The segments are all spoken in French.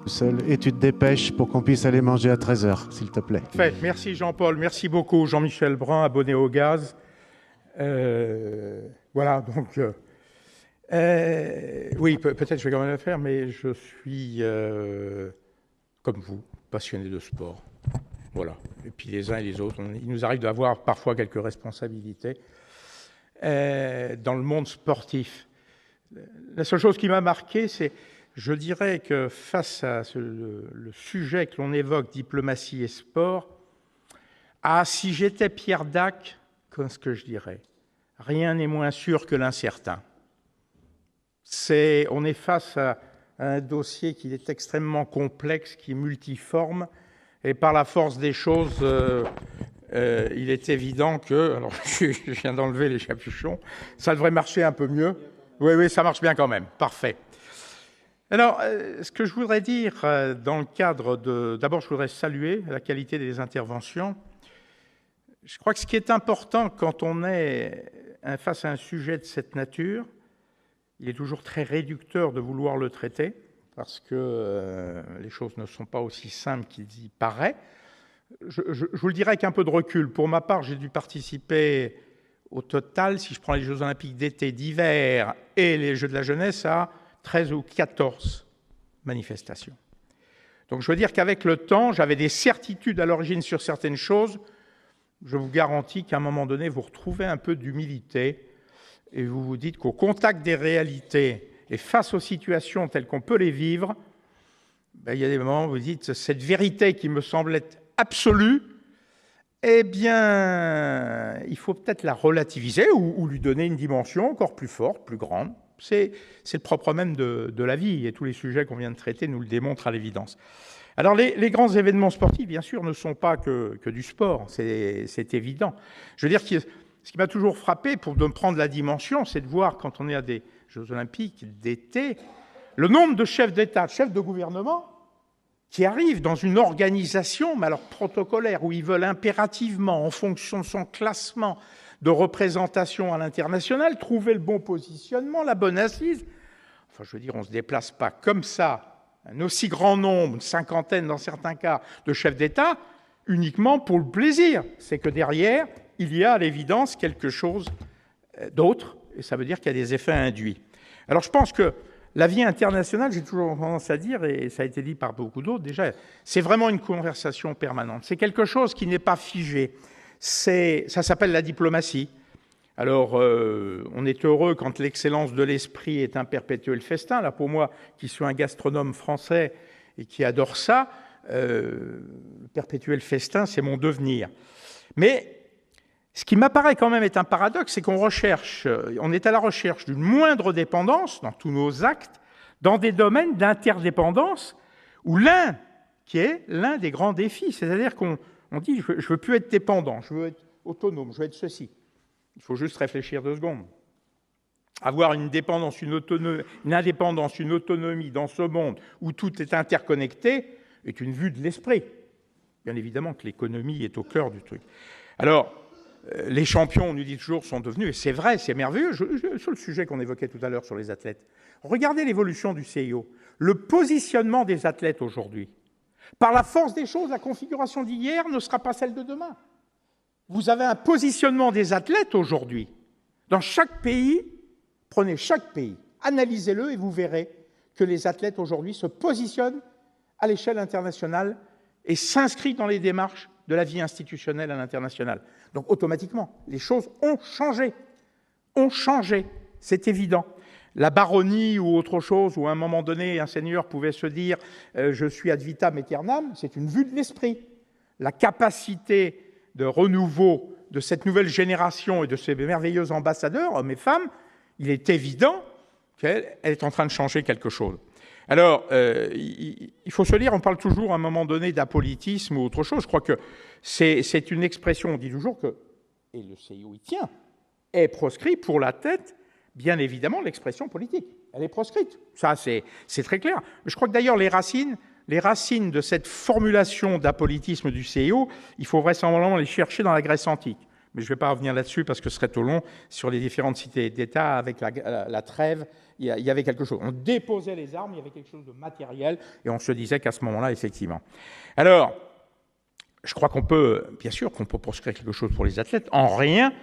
Seul, et tu te dépêches pour qu'on puisse aller manger à 13h, s'il te plaît. Fait. Merci Jean-Paul, merci beaucoup Jean-Michel Brun, abonné au gaz. Voilà, donc... oui, peut-être je vais quand même le faire, mais je suis, comme vous, passionné de sport. Voilà. Et puis les uns et les autres, il nous arrive d'avoir parfois quelques responsabilités dans le monde sportif. La seule chose qui m'a marqué, c'est, je dirais que face à le sujet que l'on évoque, diplomatie et sport, si j'étais Pierre Dac, comme ce que je dirais, rien n'est moins sûr que l'incertain. On est face à un dossier qui est extrêmement complexe, qui est multiforme, et par la force des choses, il est évident que... Alors, je viens d'enlever les capuchons, ça devrait marcher un peu mieux. Oui, ça marche bien quand même, parfait. Alors, ce que je voudrais dire dans le cadre de... D'abord, je voudrais saluer la qualité des interventions. Je crois que ce qui est important quand on est face à un sujet de cette nature, il est toujours très réducteur de vouloir le traiter, parce que les choses ne sont pas aussi simples qu'il y paraît. Je vous le dirais avec un peu de recul. Pour ma part, j'ai dû participer au total, si je prends les Jeux Olympiques d'été, d'hiver et les Jeux de la jeunesse, à 13 ou 14 manifestations. Donc je veux dire qu'avec le temps, j'avais des certitudes à l'origine sur certaines choses. Je vous garantis qu'à un moment donné, vous retrouvez un peu d'humilité et vous vous dites qu'au contact des réalités et face aux situations telles qu'on peut les vivre, il y a des moments où vous dites cette vérité qui me semble être absolue, eh bien, il faut peut-être la relativiser ou lui donner une dimension encore plus forte, plus grande. C'est le propre même de la vie, et tous les sujets qu'on vient de traiter nous le démontrent à l'évidence. Alors, les grands événements sportifs, bien sûr, ne sont pas que du sport, c'est évident. Je veux dire que ce qui m'a toujours frappé, pour me prendre la dimension, c'est de voir, quand on est à des Jeux Olympiques d'été, le nombre de chefs d'État, de chefs de gouvernement, qui arrivent dans une organisation, mais alors protocolaire, où ils veulent impérativement, en fonction de son classement de représentation à l'international, trouver le bon positionnement, la bonne assise. Enfin, je veux dire, on ne se déplace pas comme ça, un aussi grand nombre, une cinquantaine dans certains cas, de chefs d'État, uniquement pour le plaisir. C'est que derrière, il y a à l'évidence quelque chose d'autre, et ça veut dire qu'il y a des effets induits. Alors je pense que la vie internationale, j'ai toujours tendance à dire, et ça a été dit par beaucoup d'autres déjà, c'est vraiment une conversation permanente. C'est quelque chose qui n'est pas figé. Ça s'appelle la diplomatie. Alors, on est heureux quand l'excellence de l'esprit est un perpétuel festin. Là, pour moi, qui suis un gastronome français et qui adore ça, le perpétuel festin, c'est mon devenir. Mais ce qui m'apparaît quand même être un paradoxe, c'est qu'on est à la recherche d'une moindre dépendance dans tous nos actes, dans des domaines d'interdépendance, où qui est l'un des grands défis, c'est-à-dire qu'on dit je veux plus être dépendant, je veux être autonome, je veux être ceci. Il faut juste réfléchir 2 secondes. Avoir une dépendance, une indépendance, une autonomie dans ce monde où tout est interconnecté est une vue de l'esprit. Bien évidemment que l'économie est au cœur du truc. Alors, les champions, on nous dit toujours, sont devenus, et c'est vrai, c'est merveilleux, sur le sujet qu'on évoquait tout à l'heure sur les athlètes. Regardez l'évolution du CIO, le positionnement des athlètes aujourd'hui. Par la force des choses, la configuration d'hier ne sera pas celle de demain. Vous avez un positionnement des athlètes aujourd'hui. Dans chaque pays, prenez chaque pays, analysez-le et vous verrez que les athlètes aujourd'hui se positionnent à l'échelle internationale et s'inscrivent dans les démarches de la vie institutionnelle à l'international. Donc automatiquement, les choses ont changé. C'est évident. La baronnie ou autre chose, où à un moment donné, un seigneur pouvait se dire « je suis ad vitam aeternam », c'est une vue de l'esprit. La capacité de renouveau de cette nouvelle génération et de ces merveilleux ambassadeurs, hommes et femmes, il est évident qu'elle est en train de changer quelque chose. Alors, il faut se dire, on parle toujours à un moment donné d'apolitisme ou autre chose. Je crois que c'est une expression, on dit toujours que, et le CIO y tient, est proscrit pour la tête, bien évidemment, l'expression politique. Elle est proscrite. Ça, c'est très clair. Je crois que d'ailleurs, les racines de cette formulation d'apolitisme du CIO, il faut vraisemblablement les chercher dans la Grèce antique. mais je ne vais pas revenir là-dessus parce que ce serait trop long, sur les différentes cités d'État avec la trêve. Il y avait quelque chose. On déposait les armes, il y avait quelque chose de matériel, et on se disait qu'à ce moment-là, effectivement. Alors, je crois bien sûr qu'on peut proscrire quelque chose pour les athlètes. En rien,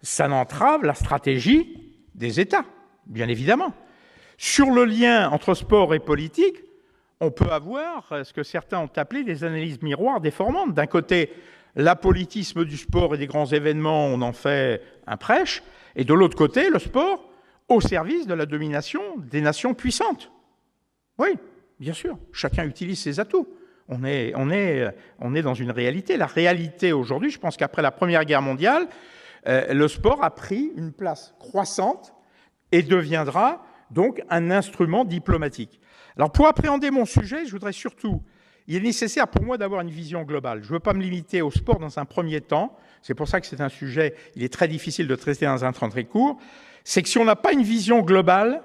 ça n'entrave la stratégie des États, bien évidemment. Sur le lien entre sport et politique, on peut avoir ce que certains ont appelé des analyses miroirs déformantes. D'un côté, l'apolitisme du sport et des grands événements, on en fait un prêche, et de l'autre côté, le sport au service de la domination des nations puissantes. Oui, bien sûr, chacun utilise ses atouts. On est dans une réalité. La réalité aujourd'hui, je pense qu'après la Première Guerre mondiale, le sport a pris une place croissante et deviendra donc un instrument diplomatique. Alors pour appréhender mon sujet, je voudrais surtout, il est nécessaire pour moi d'avoir une vision globale. Je ne veux pas me limiter au sport dans un premier temps, c'est pour ça que c'est un sujet, il est très difficile de traiter dans un temps très court, c'est que si on n'a pas une vision globale,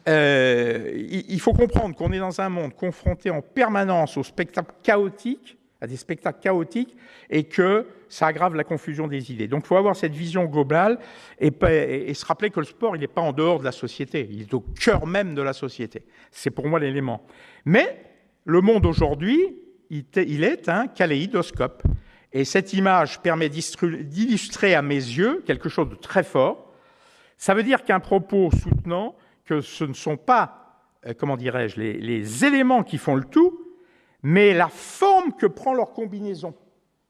il faut comprendre qu'on est dans un monde confronté en permanence aux spectacles chaotiques, à des spectacles chaotiques, et que ça aggrave la confusion des idées. Donc il faut avoir cette vision globale et se rappeler que le sport, il n'est pas en dehors de la société, il est au cœur même de la société. C'est pour moi l'élément. Mais le monde aujourd'hui, il est un kaléidoscope. Et cette image permet d'illustrer à mes yeux quelque chose de très fort. Ça veut dire qu'un propos soutenant que ce ne sont pas, comment dirais-je, les éléments qui font le tout, mais la forme que prend leur combinaison.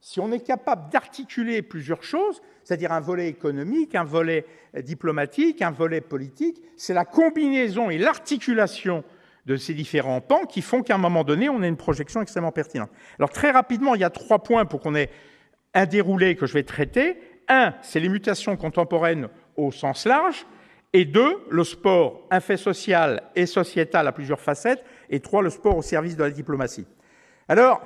Si on est capable d'articuler plusieurs choses, c'est-à-dire un volet économique, un volet diplomatique, un volet politique, c'est la combinaison et l'articulation de ces différents pans qui font qu'à un moment donné, on a une projection extrêmement pertinente. Alors très rapidement, il y a 3 points pour qu'on ait un déroulé que je vais traiter. 1, c'est les mutations contemporaines au sens large. Et 2, le sport, un fait social et sociétal à plusieurs facettes. Et 3, le sport au service de la diplomatie. Alors,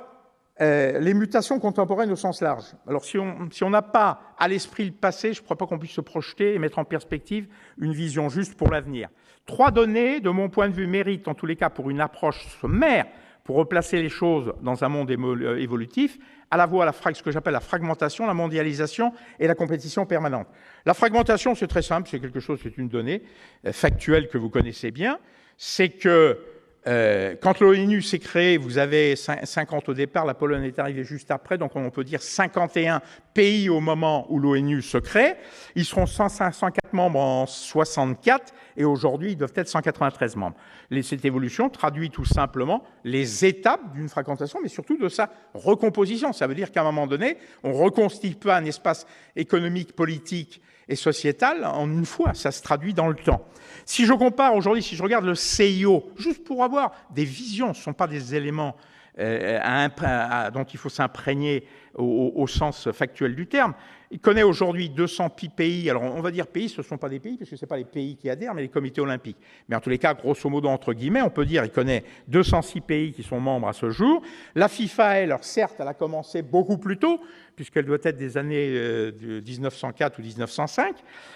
les mutations contemporaines au sens large. Alors, si on n'a pas à l'esprit le passé, je ne crois pas qu'on puisse se projeter et mettre en perspective une vision juste pour l'avenir. 3 données, de mon point de vue, méritent, en tous les cas, pour une approche sommaire, pour replacer les choses dans un monde évolutif, à la fois ce que j'appelle la fragmentation, la mondialisation et la compétition permanente. La fragmentation, c'est très simple, c'est une donnée factuelle que vous connaissez bien, c'est que quand l'ONU s'est créée, vous avez 50 au départ, la Pologne est arrivée juste après, donc on peut dire 51 pays au moment où l'ONU se crée. Ils seront 104 membres en 64 et aujourd'hui, ils doivent être 193 membres. Cette évolution traduit tout simplement les étapes d'une fragmentation, mais surtout de sa recomposition. Ça veut dire qu'à un moment donné, on ne reconstitue pas un espace économique, politique et sociétal en une fois. Ça se traduit dans le temps. Si je compare aujourd'hui, si je regarde le CIO, juste pour avoir des visions, ce ne sont pas des éléments dont il faut s'imprégner au sens factuel du terme. Il connaît aujourd'hui 200 pays. Alors, on va dire pays, ce ne sont pas des pays, parce que ce n'est pas les pays qui adhèrent, mais les comités olympiques. Mais en tous les cas, grosso modo, entre guillemets, on peut dire qu'il connaît 206 pays qui sont membres à ce jour. La FIFA, elle, certes, elle a commencé beaucoup plus tôt, puisqu'elle doit être des années de 1904 ou 1905.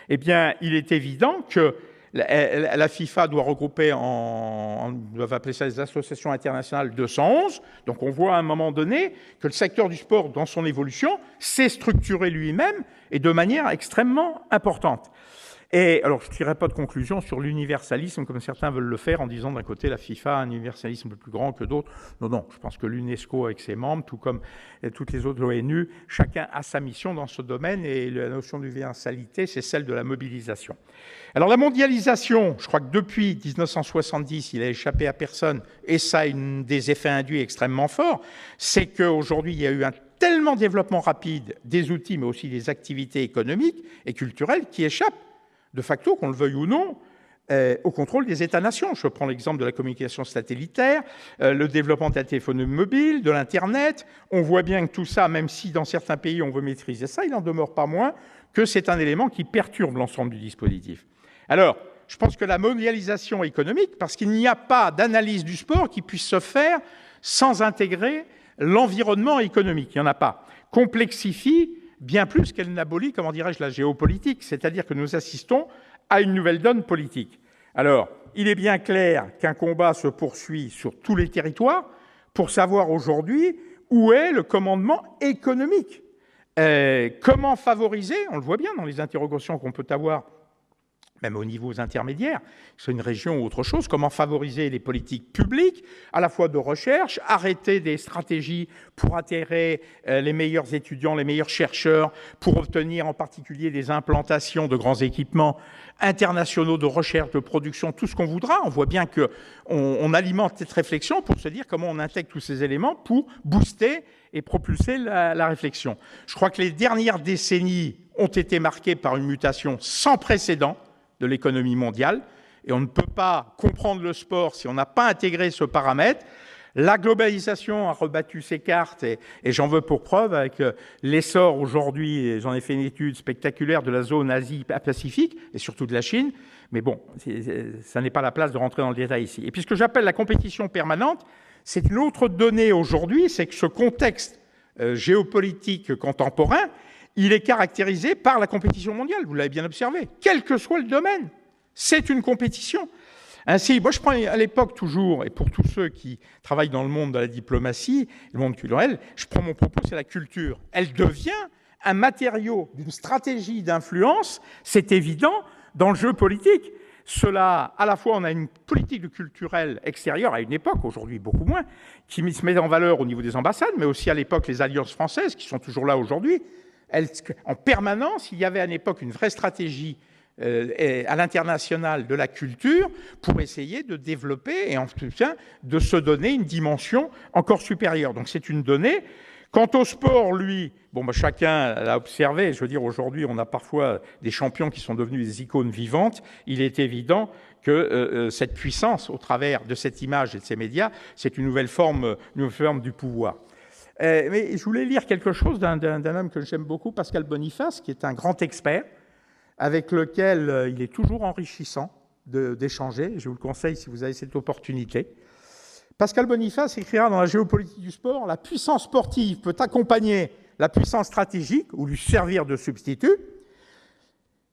Eh bien, il est évident que la FIFA doit regrouper on doit appeler ça les associations internationales 211. Donc on voit à un moment donné que le secteur du sport, dans son évolution, s'est structuré lui-même et de manière extrêmement importante. Et alors, je ne tirerai pas de conclusion sur l'universalisme, comme certains veulent le faire, en disant d'un côté, la FIFA a un universalisme plus grand que d'autres. Non, je pense que l'UNESCO, avec ses membres, tout comme toutes les autres, l'ONU, chacun a sa mission dans ce domaine, et la notion d'universalité, c'est celle de la mobilisation. Alors, la mondialisation, je crois que depuis 1970, il a échappé à personne, et ça a des effets induits extrêmement forts, c'est qu'aujourd'hui, il y a eu un tellement développement rapide des outils, mais aussi des activités économiques et culturelles qui échappent de facto, qu'on le veuille ou non, au contrôle des États-nations. Je prends l'exemple de la communication satellitaire, le développement de la téléphonie mobile, de l'Internet. On voit bien que tout ça, même si dans certains pays on veut maîtriser ça, il n'en demeure pas moins que c'est un élément qui perturbe l'ensemble du dispositif. Alors, je pense que la mondialisation économique, parce qu'il n'y a pas d'analyse du sport qui puisse se faire sans intégrer l'environnement économique. Il n'y en a pas. Complexifie bien plus qu'elle n'abolit, comment dirais-je, la géopolitique, c'est-à-dire que nous assistons à une nouvelle donne politique. Alors, il est bien clair qu'un combat se poursuit sur tous les territoires pour savoir aujourd'hui où est le commandement économique. Comment favoriser, on le voit bien dans les interrogations qu'on peut avoir, même aux niveaux intermédiaires, c'est une région ou autre chose, comment favoriser les politiques publiques, à la fois de recherche, arrêter des stratégies pour attirer les meilleurs étudiants, les meilleurs chercheurs, pour obtenir en particulier des implantations de grands équipements internationaux de recherche, de production, tout ce qu'on voudra. On voit bien qu'on alimente cette réflexion pour se dire comment on intègre tous ces éléments pour booster et propulser la réflexion. Je crois que les dernières décennies ont été marquées par une mutation sans précédent de l'économie mondiale, et on ne peut pas comprendre le sport si on n'a pas intégré ce paramètre. La globalisation a rebattu ses cartes, et j'en veux pour preuve avec l'essor aujourd'hui, et j'en ai fait une étude spectaculaire, de la zone Asie-Pacifique, et surtout de la Chine, mais bon, ça n'est pas la place de rentrer dans le détail ici. Et puis ce que j'appelle la compétition permanente, c'est une autre donnée aujourd'hui, c'est que ce contexte géopolitique contemporain, il est caractérisé par la compétition mondiale, vous l'avez bien observé, quel que soit le domaine, c'est une compétition. Ainsi, moi je prends à l'époque toujours, et pour tous ceux qui travaillent dans le monde de la diplomatie, le monde culturel, je prends mon propos, c'est la culture. Elle devient un matériau d'une stratégie d'influence, c'est évident, dans le jeu politique. Cela, à la fois, on a une politique culturelle extérieure à une époque, aujourd'hui beaucoup moins, qui se met en valeur au niveau des ambassades, mais aussi à l'époque les alliances françaises, qui sont toujours là aujourd'hui. En permanence, il y avait à l'époque une vraie stratégie à l'international de la culture pour essayer de développer et en tout cas de se donner une dimension encore supérieure. Donc c'est une donnée. Quant au sport, lui, chacun l'a observé, je veux dire, aujourd'hui, on a parfois des champions qui sont devenus des icônes vivantes. Il est évident que cette puissance, au travers de cette image et de ces médias, c'est une nouvelle forme du pouvoir. Mais je voulais lire quelque chose d'un homme que j'aime beaucoup, Pascal Boniface, qui est un grand expert, avec lequel il est toujours enrichissant d'échanger. Je vous le conseille si vous avez cette opportunité. Pascal Boniface écrira dans La géopolitique du sport: la puissance sportive peut accompagner la puissance stratégique ou lui servir de substitut,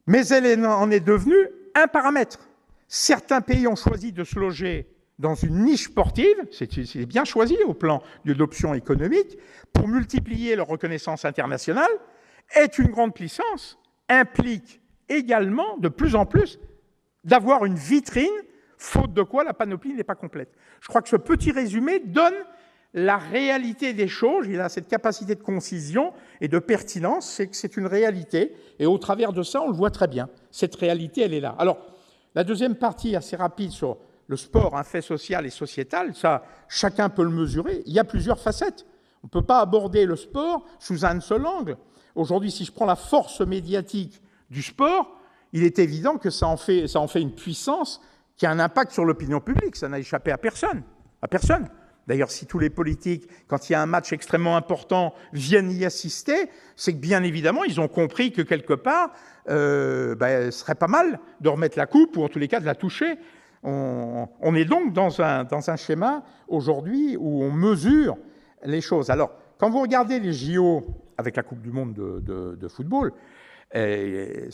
mais elle en est devenue un paramètre. Certains pays ont choisi de se loger dans une niche sportive, c'est bien choisi au plan de l'option économique, pour multiplier leur reconnaissance internationale, est une grande puissance, implique également de plus en plus d'avoir une vitrine, faute de quoi la panoplie n'est pas complète. Je crois que ce petit résumé donne la réalité des choses. Il a cette capacité de concision et de pertinence, c'est que c'est une réalité, et au travers de ça, on le voit très bien. Cette réalité, elle est là. Alors, la deuxième partie, assez rapide, sur le sport, un fait social et sociétal, ça, chacun peut le mesurer. Il y a plusieurs facettes. On ne peut pas aborder le sport sous un seul angle. Aujourd'hui, si je prends la force médiatique du sport, il est évident que ça en fait une puissance qui a un impact sur l'opinion publique. Ça n'a échappé à personne. À personne. D'ailleurs, si tous les politiques, quand il y a un match extrêmement important, viennent y assister, c'est que bien évidemment, ils ont compris que quelque part, ce serait pas mal de remettre la coupe, ou en tous les cas de la toucher. On est donc dans un schéma aujourd'hui où on mesure les choses. Alors, quand vous regardez les JO avec la Coupe du Monde de football, les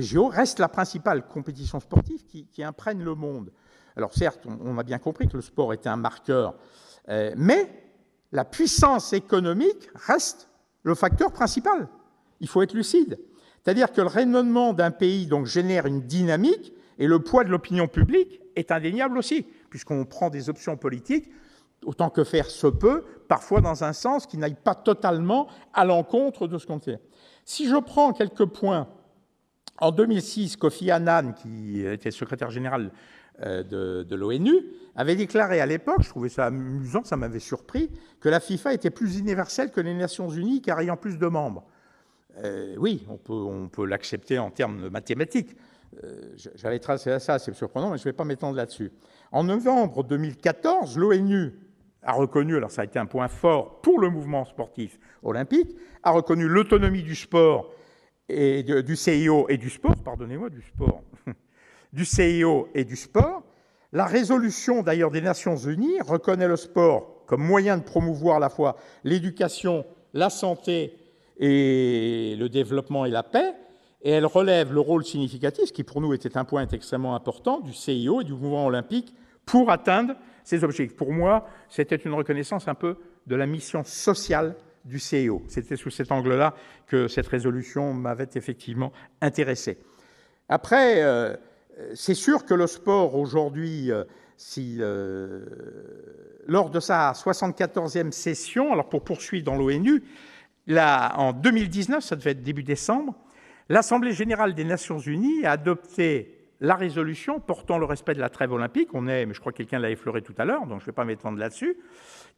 JO restent la principale compétition sportive qui imprègne le monde. Alors certes, on a bien compris que le sport était un marqueur, mais la puissance économique reste le facteur principal. Il faut être lucide. C'est-à-dire que le rayonnement d'un pays donc, génère une dynamique, et le poids de l'opinion publique est indéniable aussi, puisqu'on prend des options politiques, autant que faire se peut, parfois dans un sens qui n'aille pas totalement à l'encontre de ce qu'on fait. Si je prends quelques points, en 2006, Kofi Annan, qui était secrétaire général de l'ONU, avait déclaré à l'époque, je trouvais ça amusant, ça m'avait surpris, que la FIFA était plus universelle que les Nations Unies, car ayant plus de membres. Oui, on peut l'accepter en termes mathématiques. J'avais tracé ça, c'est surprenant, mais je ne vais pas m'étendre là-dessus. En novembre 2014, l'ONU a reconnu, alors ça a été un point fort pour le mouvement sportif olympique, a reconnu l'autonomie du sport et du CIO et du sport, du CIO et du sport. La résolution d'ailleurs des Nations Unies reconnaît le sport comme moyen de promouvoir à la fois l'éducation, la santé et le développement et la paix, et elle relève le rôle significatif, ce qui pour nous était un point extrêmement important, du CIO et du mouvement olympique pour atteindre ces objectifs. Pour moi, c'était une reconnaissance un peu de la mission sociale du CIO. C'était sous cet angle-là que cette résolution m'avait effectivement intéressé. Après, c'est sûr que le sport aujourd'hui, lors de sa 74e session, alors pour poursuivre dans l'ONU, en 2019, ça devait être début décembre, l'Assemblée générale des Nations unies a adopté la résolution portant le respect de la trêve olympique. Mais je crois que quelqu'un l'a effleuré tout à l'heure, donc je ne vais pas m'étendre là-dessus,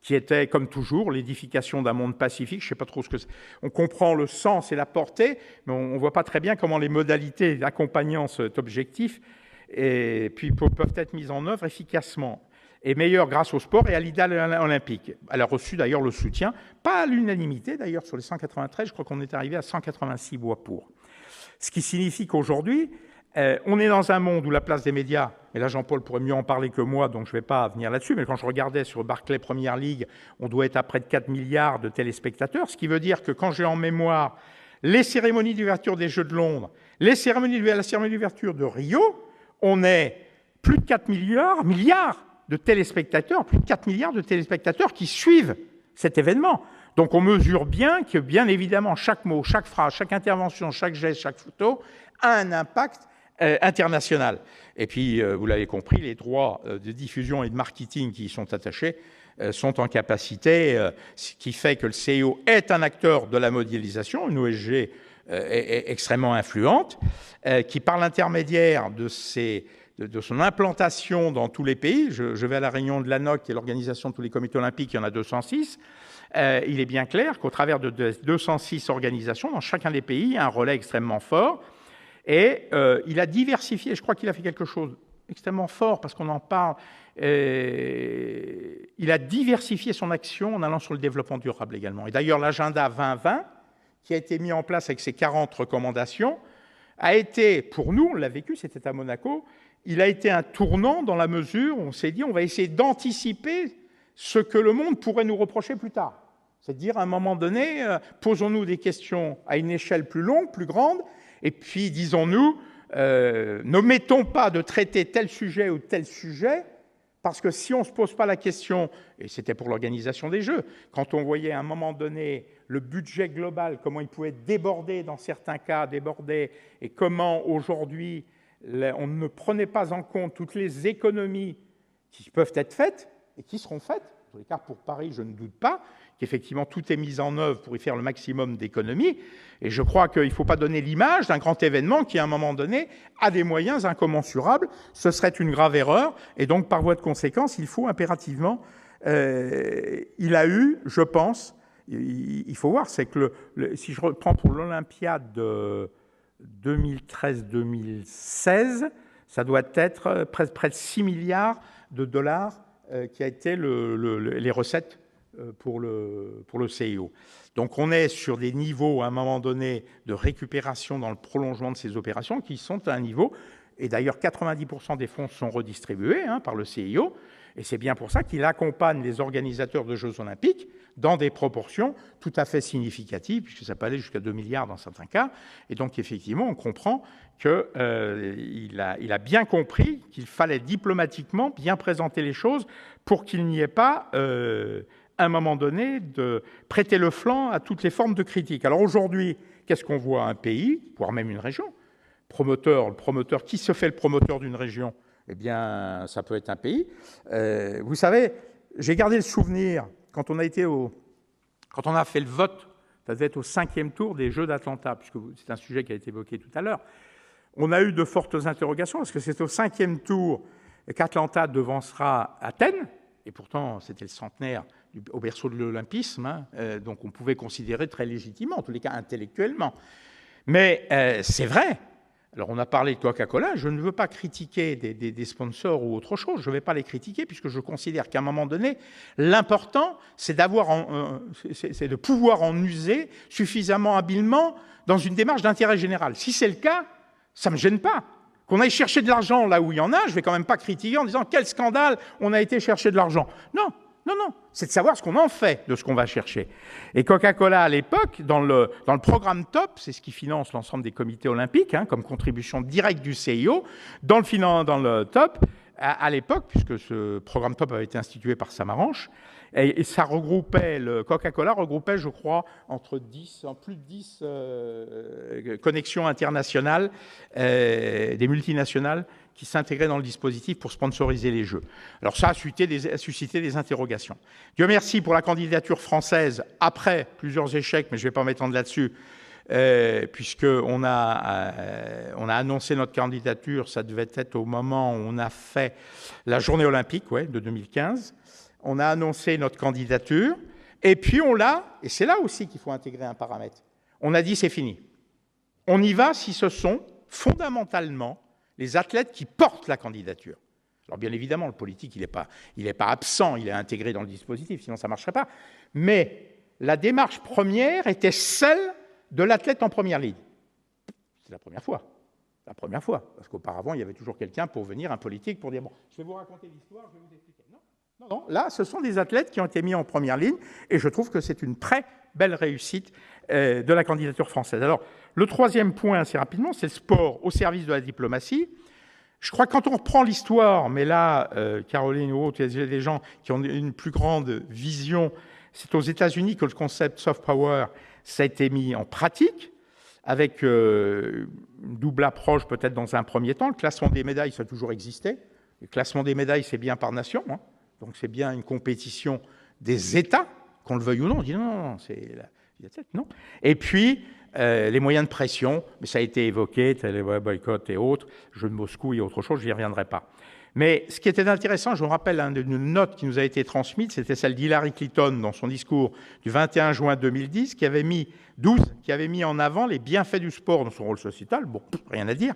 qui était, comme toujours, l'édification d'un monde pacifique. Je ne sais pas trop ce que c'est. On comprend le sens et la portée, mais on ne voit pas très bien comment les modalités accompagnant cet objectif peuvent être mises en œuvre efficacement et meilleures grâce au sport et à l'idéal olympique. Elle a reçu d'ailleurs le soutien, pas à l'unanimité d'ailleurs, sur les 193, je crois qu'on est arrivé à 186 voix pour. Ce qui signifie qu'aujourd'hui, on est dans un monde où la place des médias, et là Jean-Paul pourrait mieux en parler que moi, donc je ne vais pas venir là-dessus, mais quand je regardais sur Barclay Premier League, on doit être à près de 4 milliards de téléspectateurs, ce qui veut dire que quand j'ai en mémoire les cérémonies d'ouverture des Jeux de Londres, la cérémonie d'ouverture de Rio, on est plus de 4 milliards de téléspectateurs, plus de 4 milliards de téléspectateurs qui suivent cet événement. Donc on mesure bien que, bien évidemment, chaque mot, chaque phrase, chaque intervention, chaque geste, chaque photo a un impact international. Et puis, vous l'avez compris, les droits de diffusion et de marketing qui y sont attachés sont en capacité, ce qui fait que le CIO est un acteur de la mondialisation, une OSG extrêmement influente, qui, par l'intermédiaire de son implantation dans tous les pays, je vais à la réunion de l'ANOC, qui est l'organisation de tous les comités olympiques, il y en a 206, il est bien clair qu'au travers de 206 organisations, dans chacun des pays, il y a un relais extrêmement fort. Et il a diversifié, je crois qu'il a fait quelque chose extrêmement fort, parce qu'on en parle, il a diversifié son action en allant sur le développement durable également. Et d'ailleurs, l'agenda 2020, qui a été mis en place avec ses 40 recommandations, a été, pour nous, on l'a vécu, c'était à Monaco, il a été un tournant dans la mesure où on s'est dit on va essayer d'anticiper ce que le monde pourrait nous reprocher plus tard. C'est-à-dire, à un moment donné, posons-nous des questions à une échelle plus longue, plus grande, et puis, disons-nous, ne mettons pas de traiter tel sujet ou tel sujet, parce que si on ne se pose pas la question, et c'était pour l'organisation des Jeux, quand on voyait à un moment donné le budget global, comment il pouvait déborder dans certains cas, et comment aujourd'hui on ne prenait pas en compte toutes les économies qui peuvent être faites et qui seront faites. En tous les cas, pour Paris, je ne doute pas qu'effectivement tout est mis en œuvre pour y faire le maximum d'économies. Et je crois qu'il ne faut pas donner l'image d'un grand événement qui, à un moment donné, a des moyens incommensurables. Ce serait une grave erreur. Et donc, par voie de conséquence, il faut impérativement... il a eu, je pense, il faut voir, c'est que si je reprends pour l'Olympiade de 2013-2016, ça doit être près de 6 milliards de dollars qui a été les recettes pour le CIO. Donc on est sur des niveaux, à un moment donné, de récupération dans le prolongement de ces opérations qui sont à un niveau, et d'ailleurs 90% des fonds sont redistribués par le CIO, et c'est bien pour ça qu'il accompagne les organisateurs de Jeux Olympiques dans des proportions tout à fait significatives, puisque ça peut aller jusqu'à 2 milliards dans certains cas, et donc effectivement on comprend qu'il a bien compris qu'il fallait diplomatiquement bien présenter les choses pour qu'il n'y ait pas... à un moment donné, de prêter le flanc à toutes les formes de critique. Alors aujourd'hui, qu'est-ce qu'on voit? Un pays, voire même une région, le promoteur, qui se fait le promoteur d'une région? Eh bien, ça peut être un pays. Vous savez, j'ai gardé le souvenir, quand on a fait le vote, ça devait être au 5e tour des Jeux d'Atlanta, puisque c'est un sujet qui a été évoqué tout à l'heure, on a eu de fortes interrogations, parce que c'est au 5e tour qu'Atlanta devancera Athènes, et pourtant c'était le centenaire au berceau de l'olympisme, donc on pouvait considérer très légitimement, en tous les cas intellectuellement. Mais c'est vrai. Alors on a parlé de Coca-Cola, je ne veux pas critiquer des sponsors ou autre chose, je ne vais pas les critiquer puisque je considère qu'à un moment donné, l'important c'est de pouvoir en user suffisamment habilement dans une démarche d'intérêt général. Si c'est le cas, ça ne me gêne pas. Qu'on aille chercher de l'argent là où il y en a, je ne vais quand même pas critiquer en disant quel scandale, on a été chercher de l'argent. Non, c'est de savoir ce qu'on en fait de ce qu'on va chercher. Et Coca-Cola, à l'époque, dans le programme TOP, c'est ce qui finance l'ensemble des comités olympiques, comme contribution directe du CIO, dans le TOP, à l'époque, puisque ce programme TOP avait été institué par Samaranch, Et ça regroupait, le Coca-Cola regroupait, je crois, plus de 10 connexions internationales, des multinationales qui s'intégraient dans le dispositif pour sponsoriser les Jeux. Alors ça a suscité des interrogations. Dieu merci pour la candidature française, après plusieurs échecs, mais je ne vais pas m'étendre là-dessus, puisqu'on on a annoncé notre candidature, ça devait être au moment où on a fait la journée olympique de 2015. On a annoncé notre candidature, et puis et c'est là aussi qu'il faut intégrer un paramètre, on a dit c'est fini. On y va si ce sont fondamentalement les athlètes qui portent la candidature. Alors bien évidemment, le politique, il n'est pas absent, il est intégré dans le dispositif, sinon ça ne marcherait pas. Mais la démarche première était celle de l'athlète en première ligne. C'est la première fois. La première fois. Parce qu'auparavant, il y avait toujours quelqu'un pour venir, un politique, pour dire, bon, je vais vous raconter l'histoire, je vais vous expliquer. Non. Là, ce sont des athlètes qui ont été mis en première ligne, et je trouve que c'est une très belle réussite de la candidature française. Alors, le troisième point, assez rapidement, c'est le sport au service de la diplomatie. Je crois que quand on reprend l'histoire, mais là, Caroline ou autres, il y a des gens qui ont une plus grande vision, c'est aux États-Unis que le concept soft power ça a été mis en pratique, avec une double approche peut-être dans un premier temps. Le classement des médailles, ça a toujours existé. Le classement des médailles, c'est bien par nation, hein. Donc c'est bien une compétition des États, qu'on le veuille ou non. On dit non, c'est non. Et puis, les moyens de pression, mais ça a été évoqué, les boycotts et autres, Jeux de Moscou et autre chose, je n'y reviendrai pas. Mais ce qui était intéressant, je me rappelle une note qui nous a été transmise, c'était celle d'Hillary Clinton dans son discours du 21 juin 2010, qui avait mis en avant les bienfaits du sport dans son rôle sociétal. Bon, rien à dire.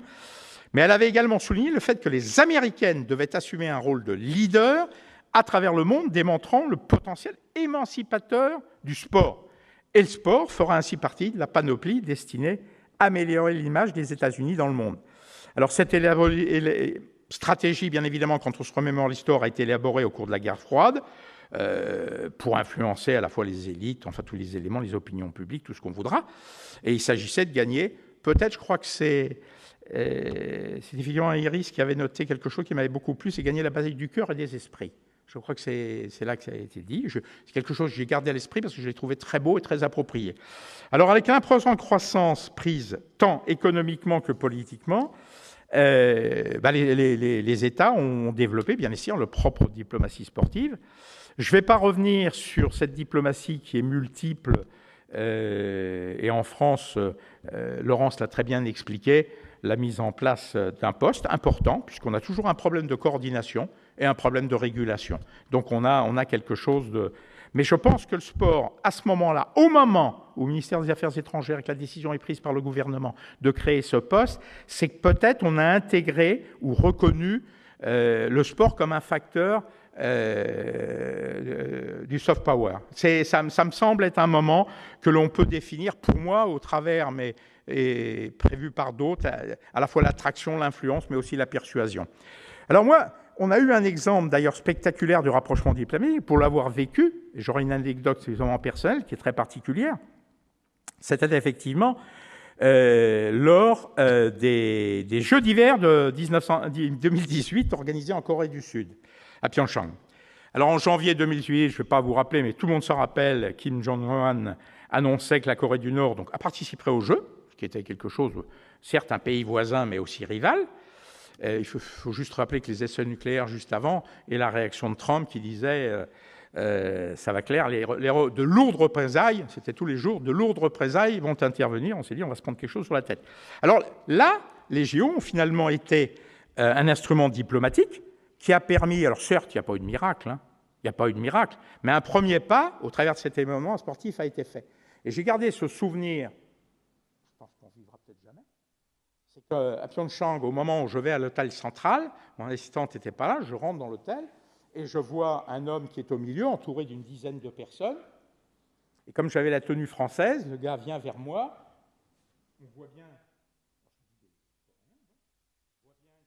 Mais elle avait également souligné le fait que les Américaines devaient assumer un rôle de leader à travers le monde, démontrant le potentiel émancipateur du sport. Et le sport fera ainsi partie de la panoplie destinée à améliorer l'image des États-Unis dans le monde. Alors, cette stratégie, bien évidemment, quand on se remémore l'histoire, a été élaborée au cours de la guerre froide pour influencer à la fois les élites, enfin tous les éléments, les opinions publiques, tout ce qu'on voudra. Et il s'agissait de gagner, peut-être, je crois que c'est effectivement Iris qui avait noté quelque chose qui m'avait beaucoup plu, c'est gagner la bataille du cœur et des esprits. Je crois que c'est là que ça a été dit. C'est quelque chose que j'ai gardé à l'esprit parce que je l'ai trouvé très beau et très approprié. Alors, avec l'imposante croissance prise tant économiquement que politiquement, les États ont développé, bien sûr, leur propre diplomatie sportive. Je ne vais pas revenir sur cette diplomatie qui est multiple, et en France, Laurence l'a très bien expliqué, la mise en place d'un poste important, puisqu'on a toujours un problème de coordination et un problème de régulation. Donc on a quelque chose de... Mais je pense que le sport, à ce moment-là, au moment où le ministère des Affaires étrangères et que la décision est prise par le gouvernement de créer ce poste, c'est que peut-être on a intégré ou reconnu le sport comme un facteur du soft power. Ça me semble être un moment que l'on peut définir, pour moi, au travers, mais et prévu par d'autres, à la fois l'attraction, l'influence, mais aussi la persuasion. Alors moi, on a eu un exemple d'ailleurs spectaculaire du rapprochement diplomatique, pour l'avoir vécu, et j'aurai une anecdote suffisamment personnelle qui est très particulière. C'était effectivement lors des Jeux d'hiver de 2018 organisés en Corée du Sud, à Pyeongchang. Alors en janvier 2018, je ne vais pas vous rappeler, mais tout le monde se rappelle, Kim Jong-un annonçait que la Corée du Nord participerait aux Jeux, ce qui était quelque chose, certes un pays voisin, mais aussi rival. Il faut juste rappeler que les essais nucléaires juste avant et la réaction de Trump qui disait ça va clair, de lourdes représailles, c'était tous les jours, de lourdes représailles vont intervenir. On s'est dit on va se prendre quelque chose sur la tête. Alors là, les JO ont finalement été un instrument diplomatique qui a permis, alors certes, il n'y a pas eu de miracle, il n'y a pas eu de miracle, mais un premier pas au travers de cet événement sportif a été fait. Et j'ai gardé ce souvenir, je pense qu'on ne vivra peut-être jamais, c'est qu'à Pyeongchang, au moment où je vais à l'hôtel central, mon assistante n'était pas là, je rentre dans l'hôtel et je vois un homme qui est au milieu, entouré d'une dizaine de personnes. Et comme j'avais la tenue française, le gars vient vers moi, on voit bien Corée du Sud a besoin de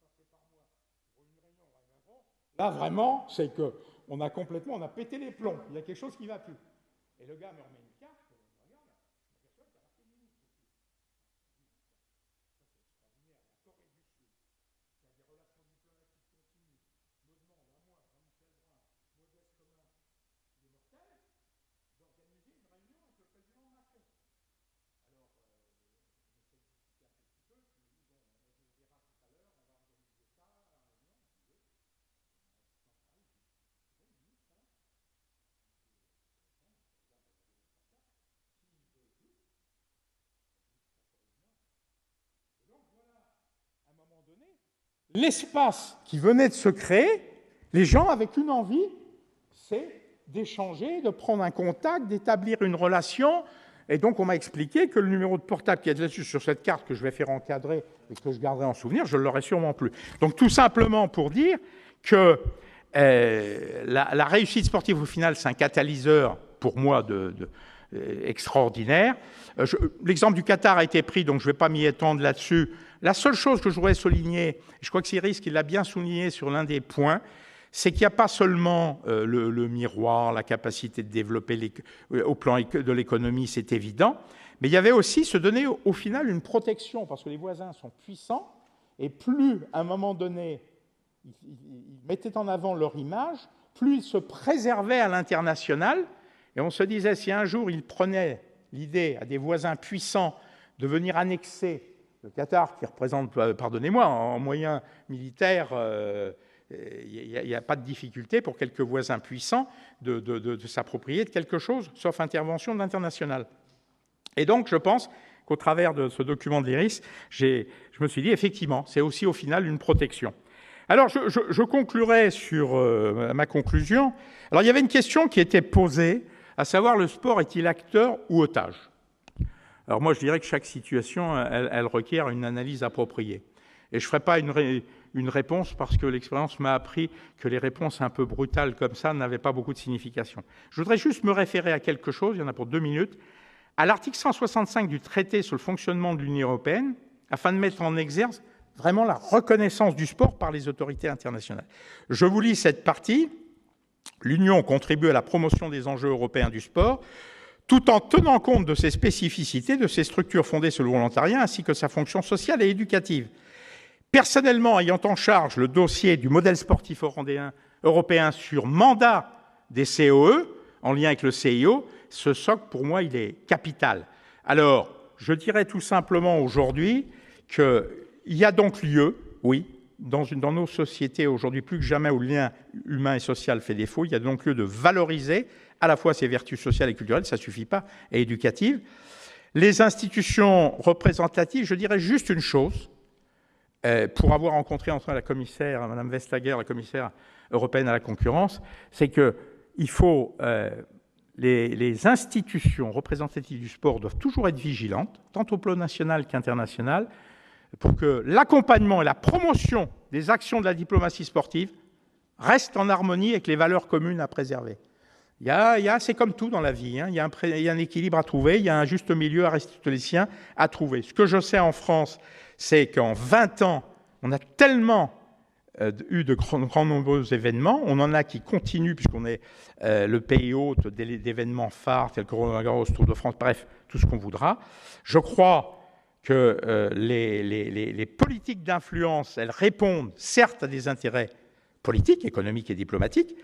passer par moi Là, vraiment, c'est qu'on a complètement, on a pété les plombs. Il y a quelque chose qui ne va plus. Et le gars me remet une carte. L'espace qui venait de se créer, les gens avaient qu'une envie, c'est d'échanger, de prendre un contact, d'établir une relation. Et donc, on m'a expliqué que le numéro de portable qui est là-dessus sur cette carte que je vais faire encadrer et que je garderai en souvenir, je ne l'aurai sûrement plus. Donc, tout simplement pour dire que la réussite sportive, au final, c'est un catalyseur, pour moi, extraordinaire. L'exemple du Qatar a été pris, donc je ne vais pas m'y étendre là-dessus. La seule chose que je voudrais souligner, je crois que Cyrus qui l'a bien souligné sur l'un des points, c'est qu'il n'y a pas seulement le miroir, la capacité de développer au plan de l'économie, c'est évident, mais il y avait aussi se donner au final une protection, parce que les voisins sont puissants, et plus, à un moment donné, ils mettaient en avant leur image, plus ils se préservaient à l'international, et on se disait, si un jour ils prenaient l'idée à des voisins puissants de venir annexer le Qatar, qui représente, pardonnez-moi, en moyens militaires, il n'y a pas de difficulté pour quelques voisins puissants de s'approprier de quelque chose, sauf intervention de l'international. Et donc, je pense qu'au travers de ce document de l'IRIS, je me suis dit, effectivement, c'est aussi au final une protection. Alors, je conclurai sur ma conclusion. Alors, il y avait une question qui était posée, à savoir, le sport est-il acteur ou otage ? Alors moi, je dirais que chaque situation, elle requiert une analyse appropriée. Et je ne ferai pas une réponse parce que l'expérience m'a appris que les réponses un peu brutales comme ça n'avaient pas beaucoup de signification. Je voudrais juste me référer à quelque chose, il y en a pour 2 minutes, à l'article 165 du traité sur le fonctionnement de l'Union européenne, afin de mettre en exergue vraiment la reconnaissance du sport par les autorités internationales. Je vous lis cette partie. L'Union contribue à la promotion des enjeux européens du sport, tout en tenant compte de ses spécificités, de ses structures fondées sur le volontariat, ainsi que sa fonction sociale et éducative. Personnellement, ayant en charge le dossier du modèle sportif européen sur mandat des COE, en lien avec le CIO, ce socle, pour moi, il est capital. Alors, je dirais tout simplement aujourd'hui qu'il y a donc lieu, oui, dans nos sociétés aujourd'hui plus que jamais où le lien humain et social fait défaut, il y a donc lieu de valoriser à la fois ses vertus sociales et culturelles, ça ne suffit pas, et éducatives. Les institutions représentatives, je dirais juste une chose, pour avoir rencontré entre la commissaire, Mme Vestager, la commissaire européenne à la concurrence, c'est qu'il faut... les institutions représentatives du sport doivent toujours être vigilantes, tant au plan national qu'international, pour que l'accompagnement et la promotion des actions de la diplomatie sportive restent en harmonie avec les valeurs communes à préserver. C'est comme tout dans la vie, hein. Il y a un équilibre à trouver, il y a un juste milieu aristotélicien à trouver. Ce que je sais en France, c'est qu'en 20 ans, on a tellement eu de grands nombreux événements. On en a qui continuent, puisqu'on est le pays hôte d'événements phares, tels que Roland Garros, Tour de France, bref, tout ce qu'on voudra. Je crois que les politiques d'influence, elles répondent certes à des intérêts politiques, économiques et diplomatiques,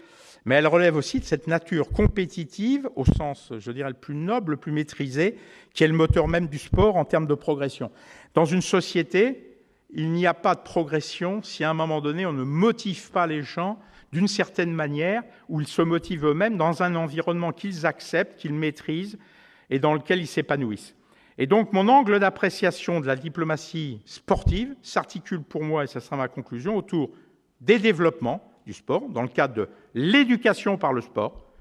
mais elles relèvent aussi de cette nature compétitive, au sens, je dirais, le plus noble, le plus maîtrisé, qui est le moteur même du sport en termes de progression. Dans une société, il n'y a pas de progression si à un moment donné, on ne motive pas les gens d'une certaine manière, où ils se motivent eux-mêmes dans un environnement qu'ils acceptent, qu'ils maîtrisent et dans lequel ils s'épanouissent. Et donc, mon angle d'appréciation de la diplomatie sportive s'articule pour moi, et ça sera ma conclusion, autour des développements du sport, dans le cadre de l'éducation par le sport,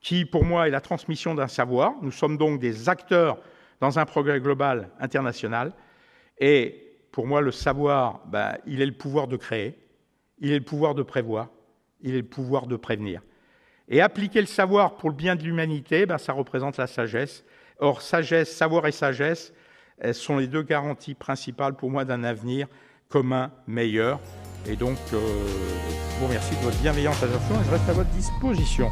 qui, pour moi, est la transmission d'un savoir. Nous sommes donc des acteurs dans un progrès global international. Et pour moi, le savoir, il est le pouvoir de créer, il est le pouvoir de prévoir, il est le pouvoir de prévenir. Et appliquer le savoir pour le bien de l'humanité, ça représente la sagesse. Or, sagesse, savoir et sagesse sont les 2 garanties principales pour moi d'un avenir commun meilleur. Et donc, je vous remercie de votre bienveillante attention et je reste à votre disposition.